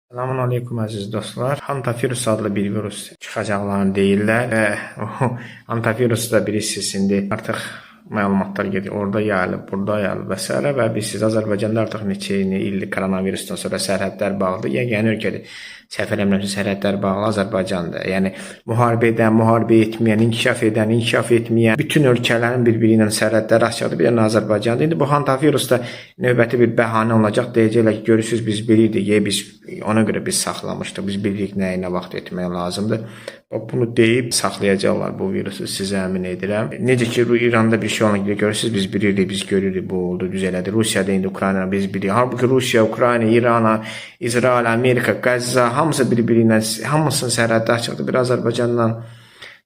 Selamun aleyküm əziz dostlar. Hantavirus adlı bir virus çıxacaqlarını deyirlər və o hantavirus da bilirsiniz indi artıq məlumatlar gedir. Orada yayılıb, burada yayılıb və s. və bilirsiniz Azərbaycanda artıq neçə illik koronavirusdan sonra sərhədlər bağlıdır. Yəni ölkədə səhv eləmirəmsə sərhədlər bağlı Azərbaycandır. Yəni müharibə edən, müharibə etməyən, inkişaf edən, inkişaf etməyən bütün ölkələrin bir-biri ilə sərhədləri açıqdır. Bir dənə Azərbaycandır. İndi bu hantavirus da növbəti bir bəhanə olacaq. Deyəcəklər ki, görürsüz biz bilirik, biz ona görə biz saxlamışdıq. Biz bilirik nəyi nə vaxt etmək lazımdır. Bunu deyib saxlayacaqlar bu virusu, sizə əmin edirəm. Necə ki İranda bir şey olan gibi görürsüz, biz bilirik, biz görürük, bu oldu, düzələdi. Rusiyada indi Ukrayna biz bilirik. Halbuki Rusiya, Ukrayna, İran, İsrail, Amerika, Qəzza hamısı bir-biri ilə, hamısının sərhəddə açıqdır. Bir Azərbaycandan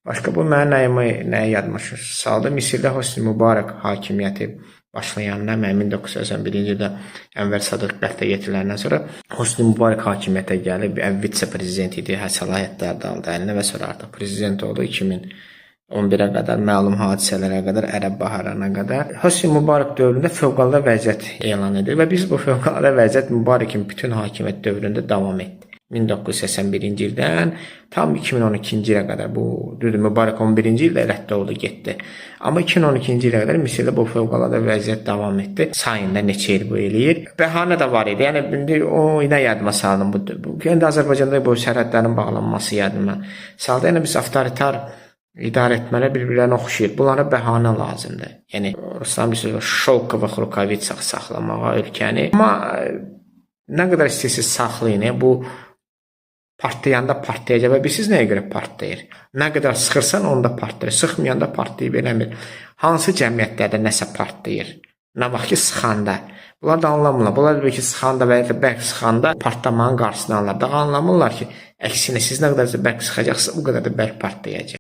başqa bu mənim nəyə yadıma saldı. Misirdə Hosni Mübarək hakimiyyəti başlayandan 1981-ci ildə Ənvər Sadıq qəftə getiriləndən sonra Hosni Mübarək hakimiyyətə gəlib, vitse-prezident idi, səlahiyyətlər də aldı əlinə və sonra artıq prezident oldu 2011-ə qədər, məlum hadisələrə qədər, Ərəb baharına qədər. Hosni Mübarək dövründə fövqəladə vəziyyət elan edir və biz bu fövqəladə vəziyyət Mübarəkin bütün hakimiyyət dövründə davam etdi. 1981-ci ildən tam 2012-ci ilə qədər bu Mübarək 11-ci ildə rədd oldu, getdi. Amma 2012-ci ilə qədər Misirdə bu fövqəladə vəziyyət davam etdi. Sayında neçə il bu eləyir. Bəhanə də var idi. Yəni o yine yadıma saldım bu. İndi Azərbaycanda bu sərhədlərin bağlanması yadıma saldı. Yəni biz avtoritar idarə etmələr bir-birlərinə oxşayır. Bunlara bəhanə lazımdır. Yəni Ruslan bir söz şok və xrukavitsa saxlamağa ölkəni. Amma nə qədər istəyirsiniz saxlayın. Bu partlayanda partlayacaq və bilirsiniz nəyə görə partlayır? Nə qədər sıxırsan onda partlayır, sıxmayanda partlayıb eləmir. Hansı cəmiyyətlərdə nəsə partlayır? Nə vaxt ki sıxanda. Bunlar da anlamırlar. Bunlar da ki sıxanda və ya bərk sıxanda partlamanın qarşısını alırlar. Daha anlamırlar ki əksinə siz nə qədər bərk sıxacaqsınız, o qədər də bərk partlayacaq.